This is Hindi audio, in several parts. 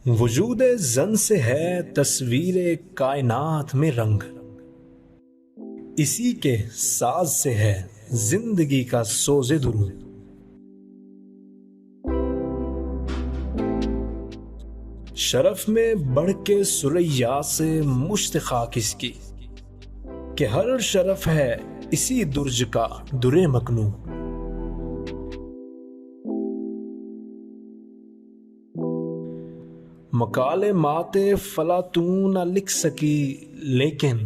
वजूद जन से है तस्वीर कायनात में रंग, इसी के साज से है जिंदगी का सोज़े दुरूद। शरफ में बढ़ के सुरैया से मुश्त खाक इसकी, कि हर शरफ है इसी दुर्ज का दुरे मकनू। मकाले माते फला तू न लिख सकी, लेकिन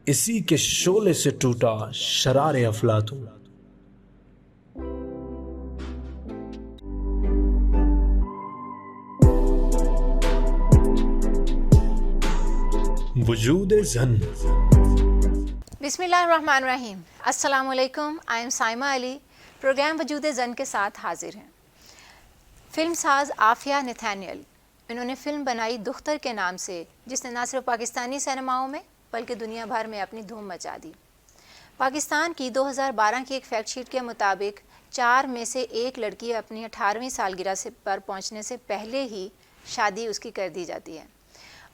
इसी के शोले से टूटा शरारे अफलातून। वजूद जन। बिस्मिल्लाहिर्रहमानिर्रहीम। अस्सलामुअलैकुम। I am Saima Ali. Program वजूद जन के साथ हाजिर हैं। फिल्म साज आफिया नथानियल, इन्होंने फ़िल्म बनाई दुख्तर के नाम से, जिसने ना सिर्फ पाकिस्तानी सिनेमाओं में बल्कि दुनिया भर में अपनी धूम मचा दी। पाकिस्तान की 2012 की एक फैक्ट शीट के मुताबिक 4 में से 1 लड़की अपनी 18वीं सालगिरह से पर पहुंचने से पहले ही शादी उसकी कर दी जाती है,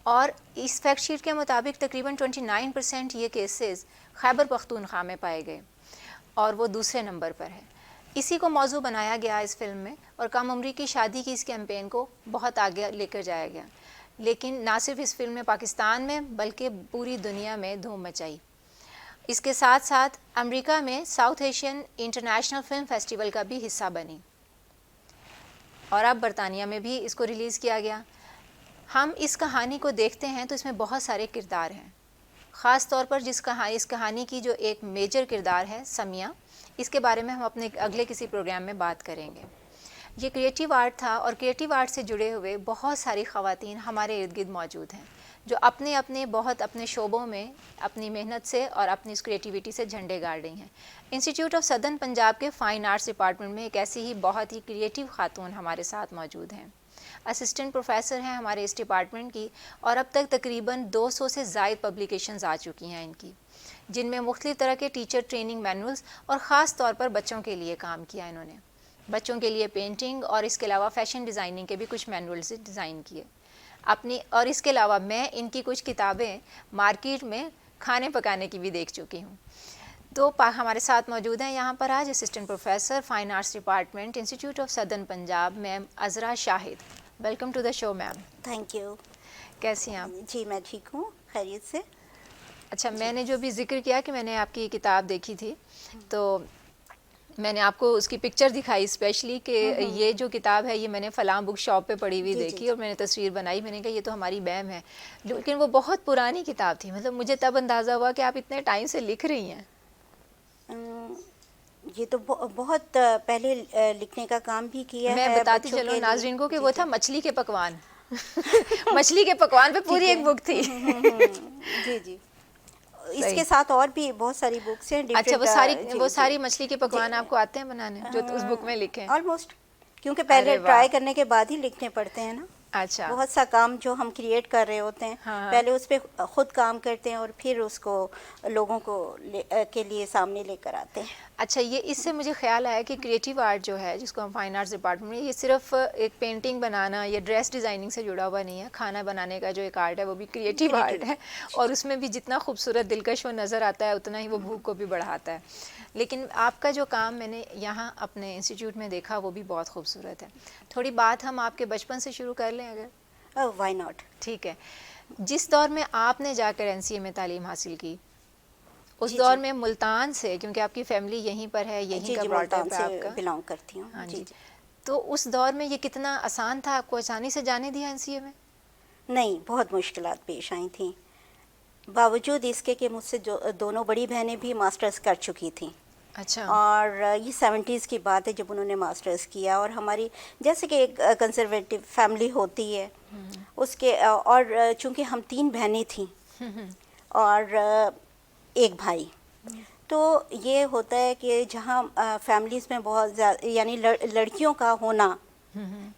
और इस फैक्ट शीट के मुताबिक तकरीबन 29% ये केसेस खैबर पख्तूनख्वा में पाए गए और वो दूसरे नंबर पर है। इसी को मौजू बनाया गया इस फिल्म में, और कम उम्री की शादी की इस कैंपेन को बहुत आगे लेकर जाया गया। लेकिन ना सिर्फ इस फिल्म ने पाकिस्तान में बल्कि पूरी दुनिया में धूम मचाई। इसके साथ साथ अमेरिका में south Asian international film festival का भी हिस्सा बनी, और अब बरतानिया में भी इसको रिलीज़ किया गया। हम इस कहानी को देखते हैं तो इसमें बहुत सारे किरदार हैं। ख़ास तौर पर इस कहानी की जो एक मेजर किरदार है समिया, इसके बारे में हम अपने अगले किसी प्रोग्राम में बात करेंगे। ये क्रिएटिव आर्ट था, और क्रिएटिव आर्ट से जुड़े हुए बहुत सारी ख़वातीन हमारे इर्द गिर्द मौजूद हैं, जो अपने शोबों में अपनी मेहनत से और अपनी इस क्रिएटिविटी से झंडे गाड़ रही हैं। इंस्टीट्यूट ऑफ सदर्न पंजाब के फ़ाइन आर्ट्स डिपार्टमेंट में एक ऐसी ही बहुत ही क्रिएटिव खातून हमारे साथ मौजूद हैं। असिस्टेंट प्रोफेसर हैं हमारे इस डिपार्टमेंट की, और अब तक तकरीबन 200 से ज़ायद पब्लिकेशंस आ चुकी हैं इनकी, जिनमें मुख्तलिफ़ तरह के टीचर ट्रेनिंग मैनुअल्स और ख़ास तौर पर बच्चों के लिए काम किया इन्होंने। बच्चों के लिए पेंटिंग और इसके अलावा फ़ैशन डिज़ाइनिंग के भी कुछ मैनुअल्स डिज़ाइन किए अपनी। और इसके अलावा मैं इनकी कुछ किताबें मार्केट में खाने पकाने की भी देख चुकी हूँ। तो हमारे साथ मौजूद हैं यहाँ पर आज assistant professor fine arts department institute of southern Punjab, ma'am Azra Shahid. Welcome to the show ma'am. Thank you. कैसी हैं आप? जी मैं ठीक हूँ, खैरियत से। अच्छा, मैंने जो भी जिक्र किया कि मैंने आपकी किताब देखी थी, तो मैंने आपको उसकी पिक्चर दिखाई स्पेशली कि ये जो किताब है ये मैंने फ़लाँ बुक शॉप पे पड़ी हुई देखी, और मैंने तस्वीर बनाई। मैंने कहा ये तो हमारी मैम है, लेकिन वो बहुत पुरानी किताब थी। मतलब मुझे तब अंदाज़ा हुआ कि आप इतने टाइम से लिख रही हैं। ये तो बहुत पहले लिखने का काम भी किया है। मैं बताती चलो नाज़रीन को कि वो था मछली के पकवान। मछली के पकवान पे पूरी एक बुक थी। जी जी। इसके साथ और भी बहुत सारी बुक्स हैं। अच्छा, वो सारी मछली के पकवान आपको आते हैं बनाने जो उस बुक में लिखे हैं? ऑलमोस्ट, क्योंकि पहले ट्राई करने के बाद ही लिखने पड़ते हैं ना। अच्छा। बहुत सा काम जो हम क्रिएट कर रहे होते हैं, हाँ। पहले उस पर खुद काम करते हैं और फिर उसको लोगों को के लिए सामने लेकर आते हैं। अच्छा, ये इससे मुझे ख्याल आया कि क्रिएटिव आर्ट जो है, जिसको हम फाइन आर्ट्स डिपार्टमेंट में, ये सिर्फ एक पेंटिंग बनाना या ड्रेस डिज़ाइनिंग से जुड़ा हुआ नहीं है। खाना बनाने का जो एक आर्ट है वो भी क्रिएटिव आर्ट है, और उसमें भी जितना खूबसूरत दिलकश वो नज़र आता है उतना ही वो भूख को भी बढ़ाता है। लेकिन आपका जो काम मैंने यहाँ अपने इंस्टीट्यूट में देखा वो भी बहुत खूबसूरत है। थोड़ी बात हम आपके बचपन से शुरू कर लें अगर? Why not. ठीक है। जिस दौर में आपने जाकर एनसीए में तालीम हासिल की, उस दौर में मुल्तान से, क्योंकि आपकी फैमिली यहीं पर है, यहीं का ब्रॉट अप है आपका, बिलोंग करती हूँ। हाँ जी। तो उस दौर में ये कितना आसान था? आपको आसानी से जाने दिया एनसीए में? नहीं, बहुत मुश्किलात पेश आई थी। बावजूद इसके कि मुझसे जो दोनों बड़ी बहनें भी मास्टर्स कर चुकी थी। अच्छा। और ये 70s की बात है जब उन्होंने मास्टर्स किया, और हमारी जैसे कि एक कंजर्वेटिव फैमिली होती है उसके, और चूंकि हम 3 बहनें थीं और एक भाई, तो ये होता है कि जहाँ फैमिलीज़ में बहुत ज़्यादा यानी लड़कियों का होना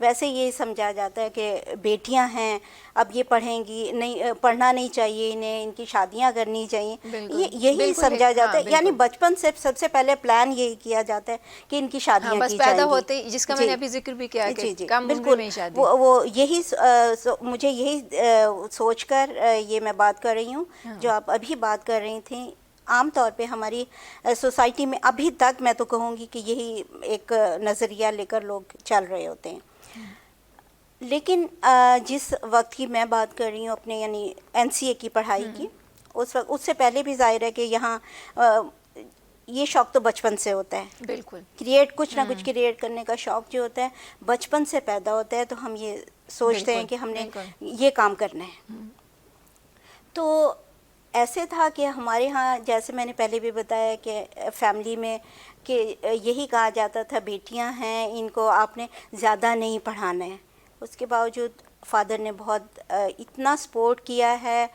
वैसे ये समझा जाता है कि बेटियां हैं, अब ये पढ़ेंगी नहीं, पढ़ना नहीं चाहिए इन्हें, इनकी शादियां करनी चाहिए, बिल्कुल, ये यही बिल्कुल समझा है, जाता हाँ, है। यानी बिल्कुल। बचपन से सबसे पहले प्लान यही किया जाता है कि इनकी शादियां हाँ, बस की पैदा जाएंगी। होते ही, जिसका मैंने अभी जिक्र भी किया कि कम उम्र बिल्कुल। में ही शादी। वो यही मुझे यही सोचकर ये मैं बात कर रही हूँ, जो आप अभी बात कर रही थी। आम तौर पे हमारी सोसाइटी में अभी तक मैं तो कहूँगी कि यही एक नज़रिया लेकर लोग चल रहे होते हैं। लेकिन जिस वक्त की मैं बात कर रही हूँ अपने, यानी एनसीए की पढ़ाई की, उस वक्त, उससे पहले भी जाहिर है कि यहाँ ये शौक़ तो बचपन से होता है। बिल्कुल। कुछ ना कुछ क्रिएट करने का शौक़ जो होता है बचपन से पैदा होता है, तो हम ये सोचते हैं कि हमने ये काम करना है। तो ऐसे था कि हमारे यहाँ, जैसे मैंने पहले भी बताया कि फैमिली में कि यही कहा जाता था, बेटियां हैं, इनको आपने ज़्यादा नहीं पढ़ाना है। उसके बावजूद फादर ने बहुत इतना सपोर्ट किया है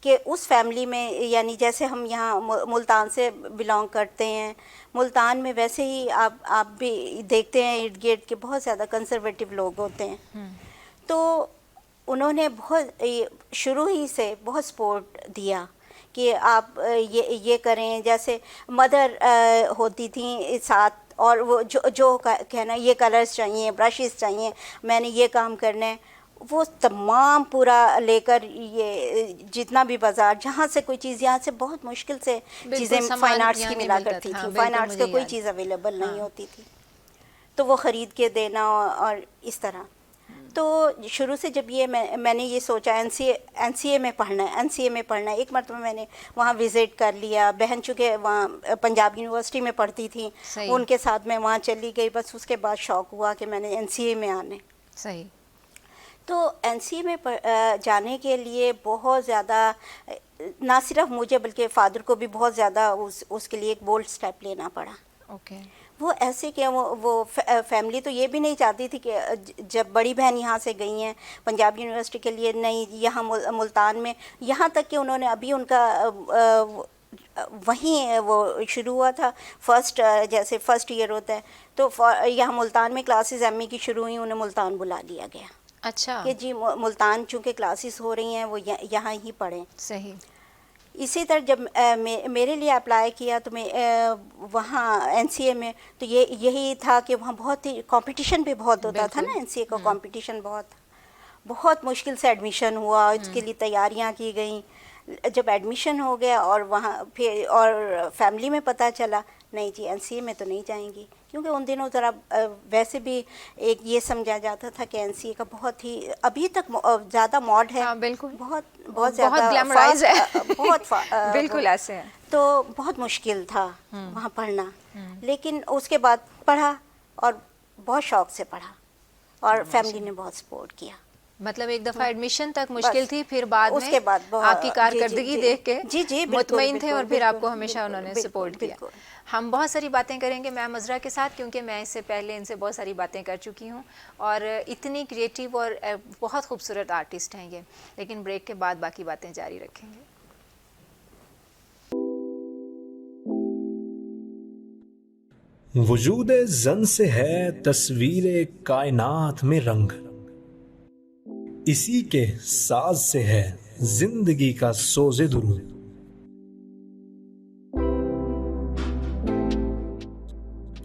कि उस फैमिली में, यानी जैसे हम यहाँ मुल्तान से बिलोंग करते हैं, मुल्तान में वैसे ही आप भी देखते हैं इर्द गिर्द के बहुत ज़्यादा कंजर्वेटिव लोग होते हैं। तो उन्होंने बहुत शुरू ही से बहुत सपोर्ट दिया कि आप ये करें। जैसे मदर होती थी साथ, और वो जो कहना ये कलर्स चाहिए, ब्रशेस चाहिए, मैंने ये काम करना है, वो तमाम पूरा लेकर, ये जितना भी बाज़ार, जहाँ से कोई चीज़, यहाँ से बहुत मुश्किल से चीज़ें फाइन आर्ट्स की मिला करती थी। फाइन आर्ट्स का कोई चीज़ अवेलेबल नहीं होती थी, तो वो ख़रीद के देना और इस तरह। तो शुरू से जब ये मैंने ये सोचा एनसीए में पढ़ना है, एक मरतबा मैंने वहाँ विज़िट कर लिया। बहन चूँकि वहाँ पंजाब यूनिवर्सिटी में पढ़ती थी, उनके साथ मैं वहाँ चली गई। बस उसके बाद शौक़ हुआ कि मैंने एनसीए में आने। सही। तो एनसीए में जाने के लिए बहुत ज़्यादा, ना सिर्फ मुझे बल्कि फ़ादर को भी बहुत ज़्यादा उसके लिए एक बोल्ड स्टेप लेना पड़ा। ओके। वो ऐसे कि वो फैमिली तो ये भी नहीं चाहती थी कि जब बड़ी बहन यहाँ से गई हैं पंजाब यूनिवर्सिटी के लिए, नहीं यहाँ मुल्तान में, यहाँ तक कि उन्होंने अभी उनका वहीं वो शुरू हुआ था जैसे फ़र्स्ट ईयर होता है, तो यहाँ मुल्तान में क्लासेस एमए की शुरू हुई, उन्हें मुल्तान बुला लिया गया। अच्छा। कि जी मुल्तान चूँकि क्लासेस हो रही हैं, वो यहाँ ही पढ़ें। सही। इसी तरह जब मेरे लिए अप्लाई किया तो मैं वहाँ एनसीए में, तो यही था कि वहाँ बहुत ही कंपटीशन भी बहुत होता था ना, एनसीए का कंपटीशन बहुत मुश्किल से एडमिशन हुआ, इसके लिए तैयारियाँ की गई। जब एडमिशन हो गया और वहाँ फिर और फैमिली में पता चला, नहीं जी एनसीए में तो नहीं जाएंगी, क्योंकि उन दिनों ज़रा वैसे भी एक ये समझा जाता था कि एनसीए का बहुत ही अभी तक ज़्यादा मॉड है। हाँ, बिल्कुल। बहुत ज़्यादा ग्लैमराइज है। बहुत बिल्कुल ऐसे है। तो बहुत मुश्किल था वहाँ पढ़ना, लेकिन उसके बाद पढ़ा और बहुत शौक़ से पढ़ा, और फैमिली ने बहुत सपोर्ट किया। मतलब एक दफ़ा एडमिशन तक मुश्किल थी, फिर बाद में उसके बाद आपकी कारकर्दगी देख के जी मुतमईन थे, और फिर आपको हमेशा उन्होंने सपोर्ट किया। हम बहुत सारी बातें करेंगे मैम अज़रा के साथ, क्योंकि मैं इससे पहले इनसे बहुत सारी बातें कर चुकी हूँ, और इतनी क्रिएटिव और बहुत खूबसूरत आर्टिस्ट हैं ये। लेकिन ब्रेक के बाद बाकी बातें जारी रखेंगे। वजूद जन से है तस्वीर कायनात में रंग, इसी के साज से है जिंदगी का सोज़े दुरूद।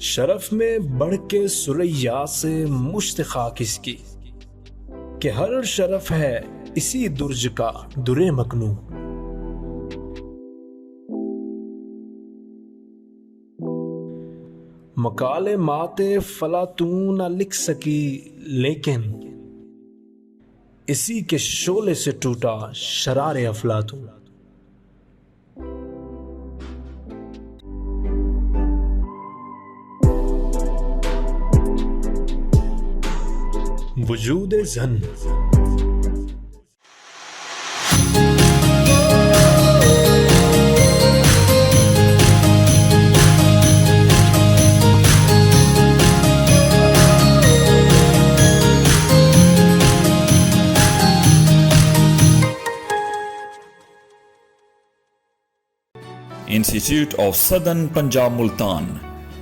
शरफ में बढ़ के सुरैया से मुश्त खाक इसकी, कि हर शरफ है इसी दुर्ज का दुरे मकनू। मकाले माते फला तू न लिख सकी, लेकिन इसी के शोले से टूटा शरारे अफलातून। वजूद जन। Institute of Southern Punjab Multan,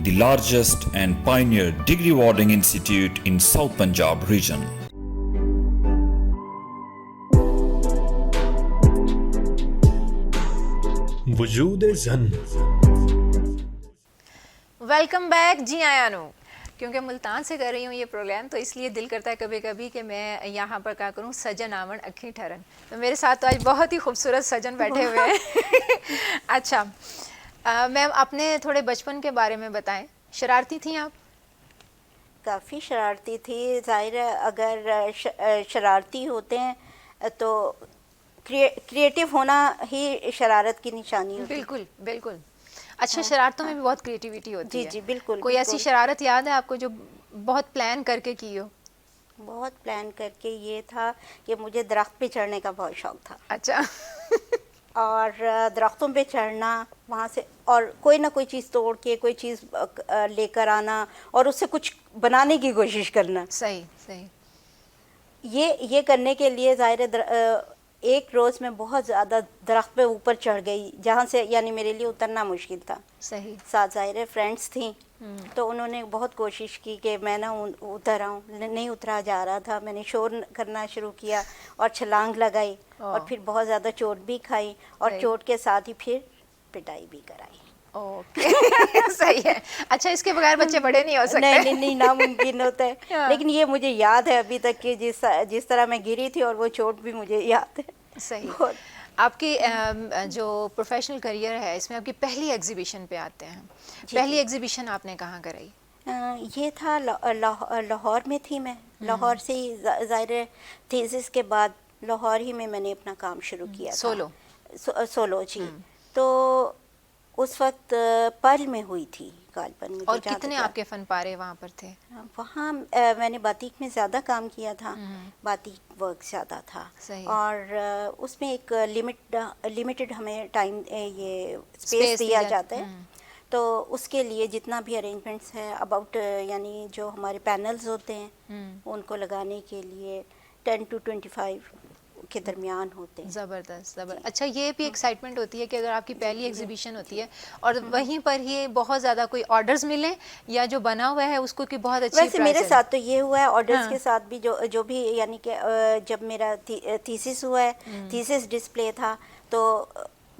the largest and pioneer degree awarding institute in South Punjab region. वजूद जन। वेलकम बैक जी आया नो। क्योंकि मुल्तान से कर रही हूँ ये प्रोग्राम, तो इसलिए दिल करता है कभी कभी कि मैं यहाँ पर क्या करूँ, सजन आवन अखी ठहरन। तो मेरे साथ तो आज बहुत ही खूबसूरत सजन बैठे हुए हैं। अच्छा, मैम अपने थोड़े बचपन के बारे में बताएं। शरारती थी आप? काफ़ी शरारती थी। ज़ाहिर है अगर शरारती होते हैं तो क्रिएटिव होना ही शरारत की निशानी होती है। बिल्कुल बिल्कुल। अच्छा, शरारतों में भी बहुत क्रिएटिविटी होती जी है। जी बिल्कुल। कोई ऐसी शरारत याद है आपको जो बहुत प्लान करके की हो? बहुत प्लान करके ये था कि मुझे दरख्त पे चढ़ने का बहुत शौक था। अच्छा। और दरख्तों पे चढ़ना, वहाँ से और कोई ना कोई चीज़ तोड़ के कोई चीज़ लेकर आना और उससे कुछ बनाने की कोशिश करना। सही सही। ये करने के लिए ज़ाहिर है एक रोज़ मैं बहुत ज़्यादा दरख्त पे ऊपर चढ़ गई, जहाँ से यानी मेरे लिए उतरना मुश्किल था। सही। साथ ज़ाहिर है फ्रेंड्स थी, तो उन्होंने बहुत कोशिश की कि मैं ना उतर आऊँ, नहीं उतरा जा रहा था। मैंने शोर करना शुरू किया और छलांग लगाई और फिर बहुत ज़्यादा चोट भी खाई और चोट के साथ ही फिर पिटाई भी कराई। ओके। सही है। अच्छा, इसके बगैर बच्चे बड़े नहीं हो सकते। नहीं नामुमकिन होता है। हाँ। लेकिन ये मुझे याद है अभी तक कि जिस तरह मैं गिरी थी और वो चोट भी मुझे याद है। सही। आपकी जो प्रोफेशनल करियर है, इसमें आपकी पहली एग्जीबिशन पे आते हैं। पहली एग्जीबिशन आपने कहाँ कराई? ये था लाहौर में थी मैं। लाहौर से ही ज़ाहिर है थीसिस के बाद लाहौर ही में मैंने अपना काम शुरू किया था। सोलो जी। तो उस वक्त पर्ल में हुई थी गालपन। और कितने आपके फन पारे वहाँ पर थे? वहाँ मैंने बातिक में ज़्यादा काम किया था। बातिक वर्क ज़्यादा था। और उसमें एक लिमिटेड हमें टाइम ये स्पेस दिया जाता है। तो उसके लिए जितना भी अरेंजमेंट्स है अबाउट यानी जो हमारे पैनल्स होते हैं उनको लगाने के लिए 10 to 25 के दरमियान होते हैं। ज़बरदस्त ज़बरदस्त। अच्छा, ये भी एक्साइटमेंट होती है कि अगर आपकी पहली एग्जीबिशन होती है और वहीं पर ही बहुत ज़्यादा कोई ऑर्डर्स मिले या जो बना हुआ है उसको की बहुत अच्छी वैसे मेरे साथ तो ये हुआ है ऑर्डर्स के साथ भी जो भी यानी कि जब मेरा थीसिस हुआ है, थीसिस डिस्प्ले था, तो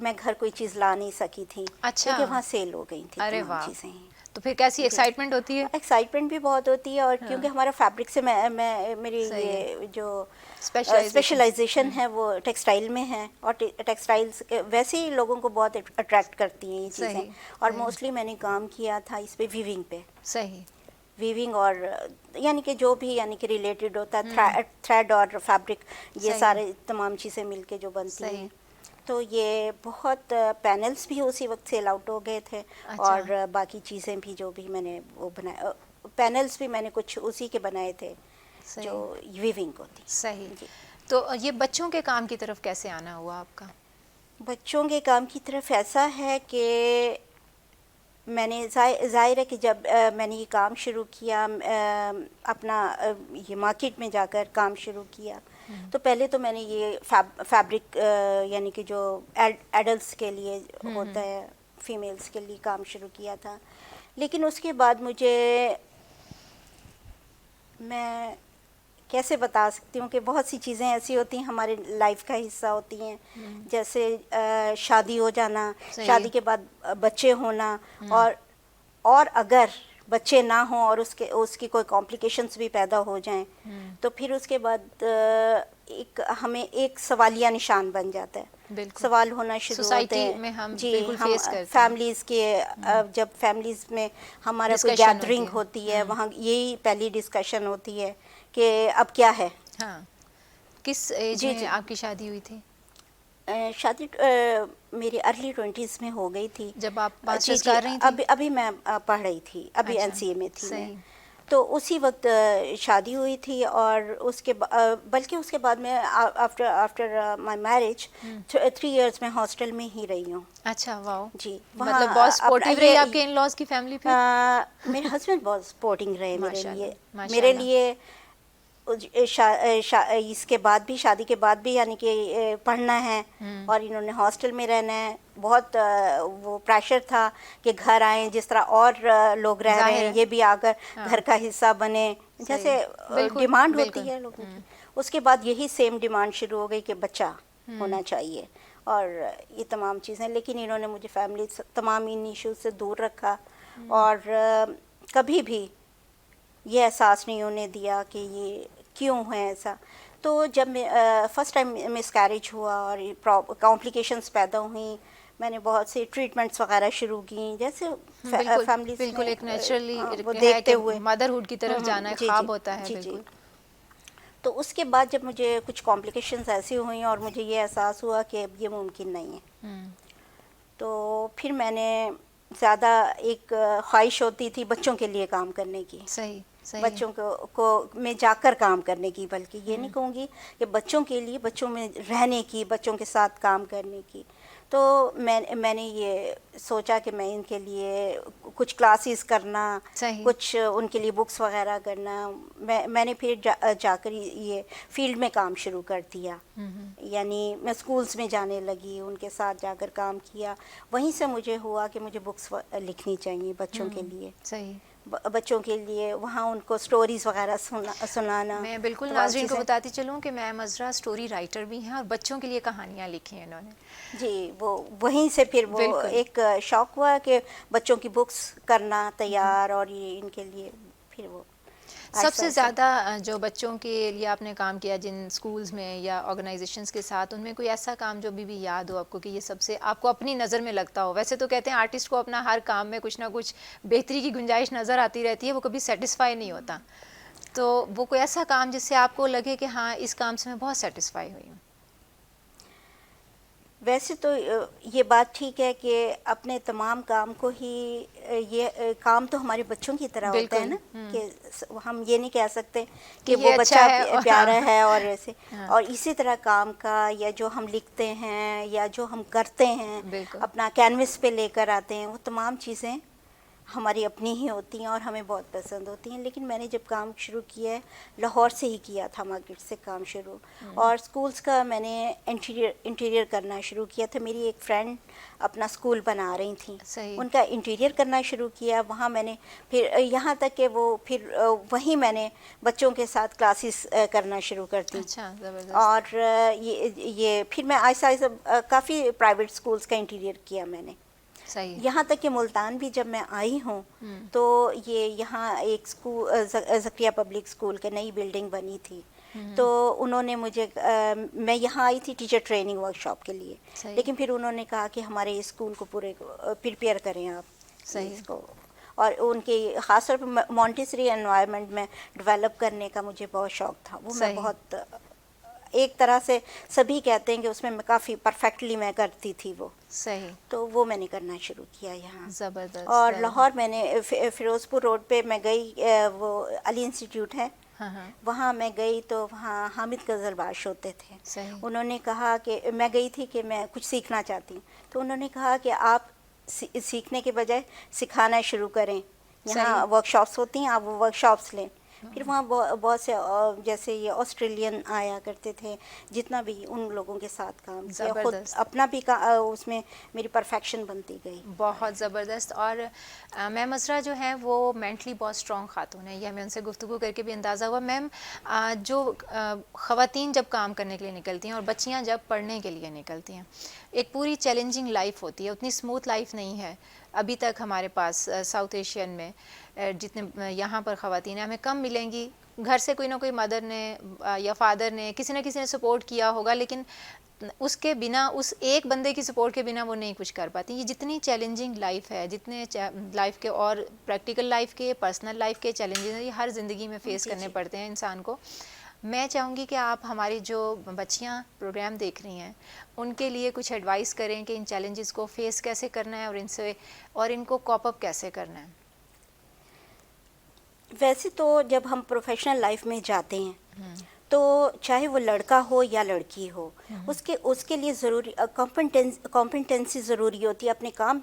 मैं घर कोई चीज़ ला नहीं सकी थी। अच्छा। क्योंकि वहाँ सेल हो गई थी। अरे वाह। चीज़ें तो फिर कैसी एक्साइटमेंट होती है? एक्साइटमेंट भी बहुत होती है और क्योंकि हमारा फैब्रिक से मैं मेरी ये जो स्पेशलाइजेशन है वो टेक्सटाइल में है और टेक्सटाइल्स वैसे ही लोगों को बहुत अट्रैक्ट करती हैं ये चीज़ें। और मोस्टली मैंने काम किया था इस पे वीविंग पे। सही। वीविंग और यानी कि जो भी यानी कि रिलेटेड होता है थ्रेड और फैब्रिक, ये सारे तमाम चीज़ें मिलके जो बनती हैं। तो ये बहुत पैनल्स भी उसी वक्त सेल आउट हो गए थे। अच्छा। और बाकी चीज़ें भी जो भी मैंने वो बनाए, पैनल्स भी मैंने कुछ उसी के बनाए थे जो वीविंग होती। सही। तो ये बच्चों के काम की तरफ कैसे आना हुआ आपका? बच्चों के काम की तरफ ऐसा है कि मैंने ज़ाहिर है कि जब मैंने ये काम शुरू किया, अपना ये मार्केट में जाकर काम शुरू किया, तो पहले तो मैंने ये फैब्रिक यानी कि जो एडल्ट्स के लिए होता है, फीमेल्स के लिए काम शुरू किया था। लेकिन उसके बाद मैं कैसे बता सकती हूँ कि बहुत सी चीज़ें ऐसी होती हैं हमारे लाइफ का हिस्सा होती हैं, जैसे शादी हो जाना, शादी के बाद बच्चे होना, और अगर बच्चे ना हों और उसकी कोई कॉम्प्लिकेशंस भी पैदा हो जाएं, तो फिर उसके बाद हमें एक सवालिया निशान बन जाता है। सवाल होना शुरू होते हैं में हम जी, हम फैमिलीज़ के जब फैमिलीज़ में हमारा कोई गैदरिंग होती है, वहाँ यही पहली डिस्कशन होती है कि अब क्या है। हाँ। किस एज में आपकी शादी हुई थी? शादी मेरी अर्ली 20s में हो गई थी। जब आप मास्टर्स कर रही थी? अभी मैं पढ़ रही थी, अभी अच्छा, NCA में थी सही। मैं। तो उसी वक्त शादी हुई थी और बल्कि उसके बाद मैं आफ्टर माय मैरिज 3 years में हॉस्टल में ही रही हूँ। अच्छा, वाओ जी। मतलब बहुत सपोर्टिव रही आपके इन लॉज की फैमिली फिर? मेरे हस्बैंड बहुत सपोर्टिंग रहे मेरे लिए इसके बाद भी, शादी के बाद भी यानी कि पढ़ना है और इन्होंने हॉस्टल में रहना है। बहुत वो प्रेशर था कि घर आए, जिस तरह और लोग रह रहे हैं ये भी आकर घर का हिस्सा बने, जैसे डिमांड होती है लोगों की। उसके बाद यही सेम डिमांड शुरू हो गई कि बच्चा होना चाहिए और ये तमाम चीज़ें। लेकिन इन्होंने मुझे फैमिली तमाम इन इश्यूज से दूर रखा और कभी भी ये एहसास नहीं होने दिया कि ये क्यों है ऐसा। तो जब फर्स्ट टाइम मिसकैरेज हुआ और कॉम्प्लिकेशंस पैदा हुई, मैंने बहुत सी ट्रीटमेंट्स वगैरह शुरू की, जैसे फैमिली बिल्कुल एक नेचुरली वो देखते हुए मदरहुड की तरफ जाना ख्वाब होता है। बिल्कुल। तो उसके बाद जब मुझे कुछ कॉम्प्लिकेशंस ऐसी हुई और मुझे ये एहसास हुआ कि अब ये मुमकिन नहीं है, तो फिर मैंने ज़्यादा एक ख्वाहिश होती थी बच्चों के लिए काम करने की। सही बच्चों को में जाकर काम करने की, बल्कि ये नहीं कहूँगी कि बच्चों के लिए, बच्चों में रहने की, बच्चों के साथ काम करने की। तो मैंने ये सोचा कि मैं इनके लिए कुछ क्लासेस करना, कुछ उनके लिए बुक्स वगैरह करना। मैंने फिर जाकर ये फील्ड में काम शुरू कर दिया, यानी मैं स्कूल्स में जाने लगी, उनके साथ जाकर काम किया। वहीं से मुझे हुआ कि मुझे बुक्स लिखनी चाहिए बच्चों के लिए। सही, बच्चों के लिए वहाँ उनको स्टोरीज वगैरह सुनाना। मैं बिल्कुल नाज़रीन को बताती चलूँ कि मैम अज़रा स्टोरी राइटर भी हैं और बच्चों के लिए कहानियाँ लिखी हैं इन्होंने। जी, वो वहीं से फिर वो एक शौक़ हुआ कि बच्चों की बुक्स करना तैयार, और ये इनके लिए फिर वो सबसे ज़्यादा जो बच्चों के लिए आपने काम किया जिन स्कूल्स में या ऑर्गेनाइजेशंस के साथ, उनमें कोई ऐसा काम जो भी याद हो आपको कि ये सबसे आपको अपनी नज़र में लगता हो? वैसे तो कहते हैं आर्टिस्ट को अपना हर काम में कुछ ना कुछ बेहतरी की गुंजाइश नज़र आती रहती है, वो कभी सेटिस्फाई नहीं होता। तो वो कोई ऐसा काम जिससे आपको लगे कि हाँ इस काम से मैं बहुत सेटिस्फाई हुई हूँ? वैसे तो ये बात ठीक है कि अपने तमाम काम को ही, ये काम तो हमारे बच्चों की तरह होता है ना, कि हम ये नहीं कह सकते कि वो बच्चा प्यारा है और ऐसे। और इसी तरह काम का, या जो हम लिखते हैं या जो हम करते हैं, अपना कैनवस पे लेकर आते हैं, वो तमाम चीज़ें हमारी अपनी ही होती हैं और हमें बहुत पसंद होती हैं। लेकिन मैंने जब काम शुरू किया है, लाहौर से ही किया था, मार्केट से काम शुरू, और स्कूल्स का मैंने इंटीरियर करना शुरू किया था। मेरी एक फ्रेंड अपना स्कूल बना रही थी, उनका इंटीरियर करना शुरू किया। वहाँ मैंने फिर यहाँ तक कि वो फिर वहीं मैंने बच्चों के साथ क्लासेस करना शुरू कर दी। और ये फिर मैं आहिस्ता काफ़ी प्राइवेट स्कूल्स का इंटीरियर किया मैंने। यहाँ तक कि मुल्तान भी जब मैं आई हूँ तो ये यहाँ एक स्कूल ज़किया पब्लिक स्कूल के नई बिल्डिंग बनी थी, तो उन्होंने मुझे मैं यहाँ आई थी टीचर ट्रेनिंग वर्कशॉप के लिए, लेकिन फिर उन्होंने कहा कि हमारे इस स्कूल को पूरे प्रिपेयर करें आप इसको। और उनके ख़ास तौर पर मॉन्टेसरी एनवायरनमेंट में डेवलप करने का मुझे बहुत शौक़ था। वो मैं बहुत, एक तरह से सभी कहते हैं कि उसमें मैं काफ़ी परफेक्टली मैं करती थी वो। सही। तो वो मैंने करना शुरू किया यहाँ। ज़बरदस्त। और लाहौर मैंने फिरोज़पुर रोड पे मैं गई, वो अली इंस्टीट्यूट है, वहाँ मैं गई तो वहाँ हामिद गज़लबाश होते थे। उन्होंने कहा कि मैं गई थी कि मैं कुछ सीखना चाहती हूँ, तो उन्होंने कहा कि आप सीखने के बजाय सिखाना शुरू करें, यहाँ वर्कशॉप्स होती हैं, आप वो वर्कशॉप्स लें। फिर वहाँ बहुत से जैसे ये ऑस्ट्रेलियन आया करते थे, जितना भी उन लोगों के साथ काम किया, खुद अपना भी उसमें मेरी परफेक्शन बनती गई। बहुत ज़बरदस्त। और मैम अज़रा जो हैं वो मेंटली बहुत स्ट्रॉन्ग खातून है, यह हमें उनसे गुफ्तगू करके भी अंदाज़ा हुआ। मैम जो ख़वातीन जब काम करने के लिए निकलती हैं और बच्चियाँ जब पढ़ने के लिए निकलती हैं, एक पूरी चैलेंजिंग लाइफ होती है, उतनी स्मूथ लाइफ नहीं है अभी तक हमारे पास साउथ एशियन में। जितने यहाँ पर ख़वातीन हमें कम मिलेंगी, घर से कोई ना कोई मदर ने या फादर ने, किसी न किसी ने सपोर्ट किया होगा, लेकिन उसके बिना, उस एक बंदे की सपोर्ट के बिना वो नहीं कुछ कर पाती। ये जितनी चैलेंजिंग लाइफ है, जितने लाइफ के और प्रैक्टिकल लाइफ के, पर्सनल लाइफ के चैलेंजेस हैं, ये हर ज़िंदगी में फ़ेस करने पड़ते हैं इंसान को। मैं चाहूँगी कि आप हमारी जो बच्चियाँ प्रोग्राम देख रही हैं उनके लिए कुछ एडवाइस करें कि इन चैलेंजेस को फेस कैसे करना है और इनको कॉप अप कैसे करना है। वैसे तो जब हम प्रोफेशनल लाइफ में जाते हैं तो चाहे वो लड़का हो या लड़की हो, उसके लिए ज़रूरी कॉम्पिटेंसी ज़रूरी होती है, अपने काम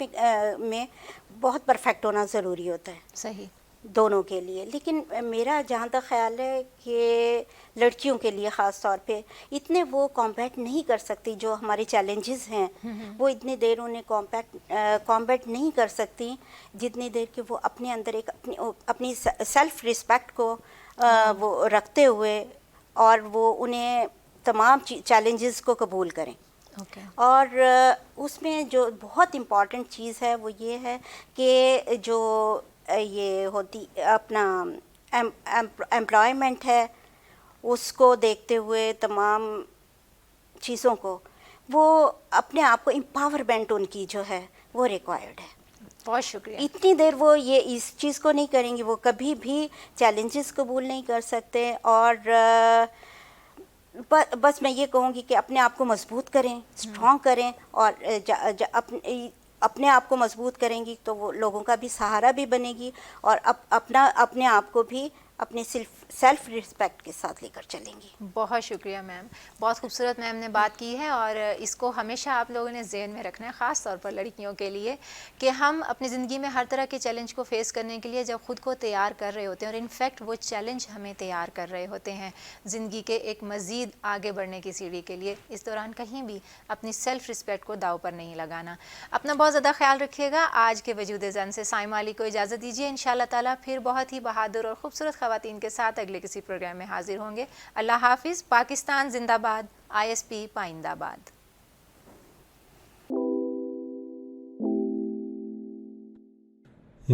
में बहुत परफेक्ट होना ज़रूरी होता है। सही। दोनों के लिए। लेकिन मेरा जहाँ तक ख्याल है कि लड़कियों के लिए ख़ास तौर पे इतने वो कॉम्बैट नहीं कर सकती, जो हमारे चैलेंजेस हैं वो इतनी देर उन्हें कॉम्बैट नहीं कर सकती जितनी देर कि वो अपने अंदर एक अपनी सेल्फ रिस्पेक्ट को वो रखते हुए और वो उन्हें तमाम चैलेंजेस को कबूल करें। और उसमें जो बहुत इम्पॉर्टेंट चीज़ है वो ये है कि जो ये होती अपना एम्प्लॉयमेंट है उसको देखते हुए तमाम चीज़ों को वो अपने आप को एम्पावरमेंट उनकी जो है वो रिक्वायर्ड है। बहुत शुक्रिया। इतनी देर वो ये इस चीज़ को नहीं करेंगी, वो कभी भी चैलेंजेस कबूल नहीं कर सकते। और बस मैं ये कहूँगी कि अपने आप को मजबूत करें, स्ट्रॉन्ग करें, और अपने आप को मजबूत करेंगी तो वो लोगों का भी सहारा भी बनेगी और अपने आप को भी अपने सेल्फ रिस्पेक्ट के साथ लेकर चलेंगी। बहुत शुक्रिया मैम, बहुत खूबसूरत मैम ने बात की है और इसको हमेशा आप लोगों ने ज़हन में रखना है, ख़ास तौर पर लड़कियों के लिए, कि हम अपनी ज़िंदगी में हर तरह के चैलेंज को फेस करने के लिए जब ख़ुद को तैयार कर रहे होते हैं, और इनफैक्ट वो चैलेंज हमें तैयार कर रहे होते हैं ज़िंदगी के एक मज़ीद आगे बढ़ने की सीढ़ी के लिए, इस दौरान कहीं भी अपनी सेल्फ रिस्पेक्ट को दाव पर नहीं लगाना। अपना बहुत ज़्यादा ख्याल रखिएगा। आज के वजूद ज़न से साइमा अली को इजाज़त दीजिए। इंशाअल्लाह ताला फिर बहुत ही बहादुर और ख़ूबसूरत ख़वातीन के साथ अगले किसी प्रोग्राम में हाजिर होंगे। अल्लाह हाफिज़। पाकिस्तान जिंदाबाद। ISP पाइंदाबाद।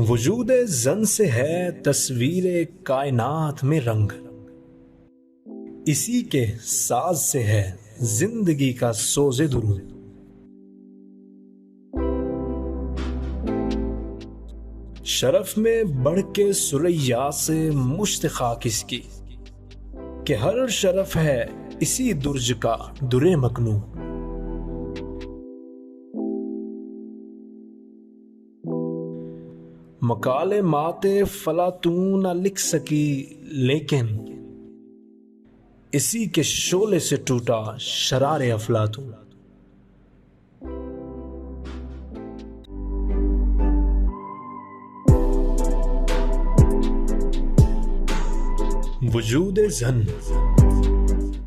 वजूद जन से है तस्वीर कायनात में रंग, इसी के साज से है जिंदगी का सोज़े दुरूद। शरफ में बढ़ के सुरैया से मुश्त खाक इसकी, कि हर शरफ है इसी दुर्ज का दुरे मकनू। मकाले माते फला तू न लिख सकी, लेकिन इसी के शोले से टूटा शरारे अफलातून। वजूद ज़न।